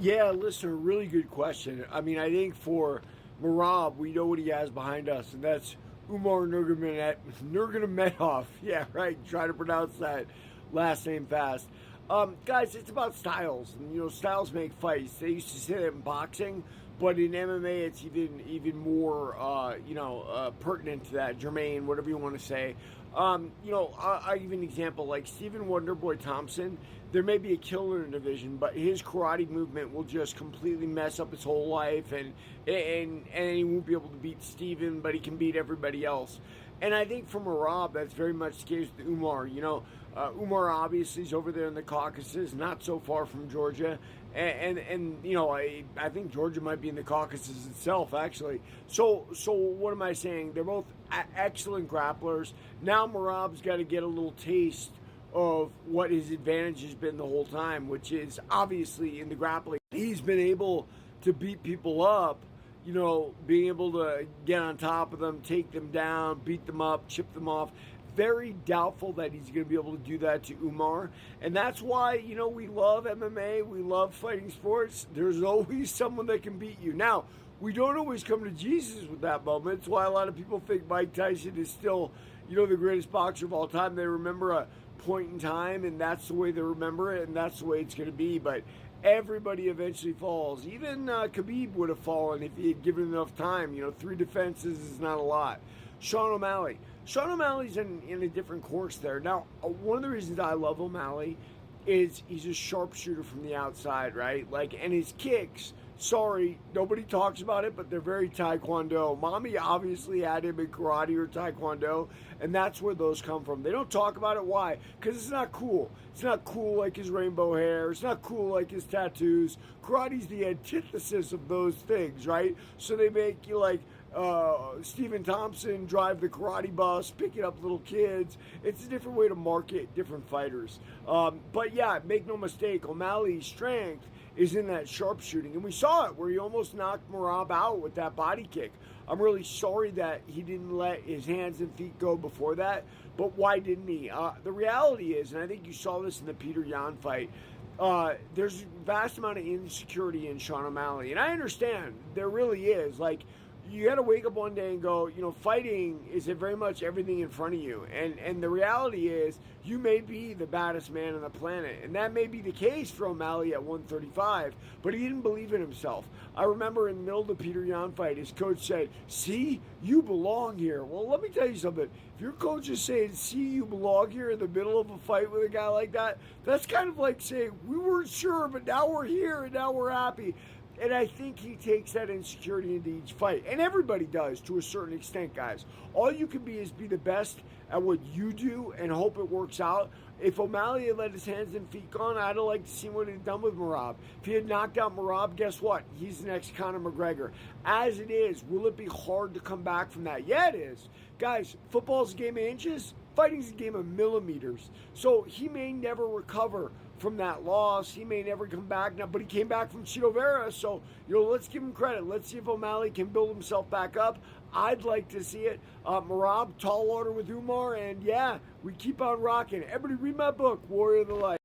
Yeah, listen, a really good question. I mean, I think for Merab, we know what he has behind us, and that's Umar Nurmagomedov. Yeah, right. Try to pronounce that last name fast. Guys, it's about styles, and styles make fights. They used to say that in boxing, but in MMA, it's even more pertinent to that, germane, whatever you want to say. I give you an example like Stephen Wonderboy Thompson. There may be a killer in the division, but his karate movement will just completely mess up his whole life, and he won't be able to beat Stephen, but he can beat everybody else. And I think for Merab, that's very much the case with Umar. Umar obviously is over there in the Caucasus, not so far from Georgia, I think Georgia might be in the Caucasus itself, actually. So what am I saying? They're both excellent grapplers. Now Merab's got to get a little taste of what his advantage has been the whole time, which is obviously in the grappling. He's been able to beat people up, being able to get on top of them, take them down, beat them up, chip them off. Very doubtful that he's going to be able to do that to Umar. And that's why, we love MMA, we love fighting sports. There's always someone that can beat you. Now, we don't always come to Jesus with that moment. It's why a lot of people think Mike Tyson is still, the greatest boxer of all time. They remember a point in time, and that's the way they remember it, and that's the way it's going to be. But everybody eventually falls. Even Khabib would have fallen if he had given enough time. 3 defenses is not a lot. Sean O'Malley. Sean O'Malley's in a different course there. Now, one of the reasons I love O'Malley is he's a sharpshooter from the outside, right? And his kicks, sorry, nobody talks about it, but they're very Taekwondo. Mommy obviously had him in karate or Taekwondo, and that's where those come from. They don't talk about it. Why? Because it's not cool. It's not cool like his rainbow hair. It's not cool like his tattoos. Karate's the antithesis of those things, right? So they make you Stephen Thompson drive the karate bus, picking up little kids. It's a different way to market different fighters. But yeah, make no mistake, O'Malley's strength is in that sharpshooting. And we saw it where he almost knocked Merab out with that body kick. I'm really sorry that he didn't let his hands and feet go before that. But why didn't he? The reality is, and I think you saw this in the Peter Yan fight, there's a vast amount of insecurity in Sean O'Malley. And I understand, there really is. You got to wake up one day and go, fighting is very much everything in front of you. And the reality is, you may be the baddest man on the planet. And that may be the case for O'Malley at 135, but he didn't believe in himself. I remember in the middle of the Peter Yan fight, his coach said, "See, you belong here." Well, let me tell you something. If your coach is saying, "See, you belong here," in the middle of a fight with a guy like that, that's kind of like saying, "We weren't sure, but now we're here and now we're happy." And I think he takes that insecurity into each fight. And everybody does to a certain extent, guys. All you can be is be the best at what you do and hope it works out. If O'Malley had let his hands and feet go, I'd have liked to see what he'd done with Merab. If he had knocked out Merab, guess what? He's the next Conor McGregor. As it is, will it be hard to come back from that? Yeah, it is. Guys, football's a game of inches. Fighting's a game of millimeters. So he may never recover from that loss. He may never come back now, but he came back from Chito Vera. So, let's give him credit. Let's see if O'Malley can build himself back up. I'd like to see it. Merab, tall order with Umar, and yeah, we keep on rocking. Everybody read my book, Warrior of the Light.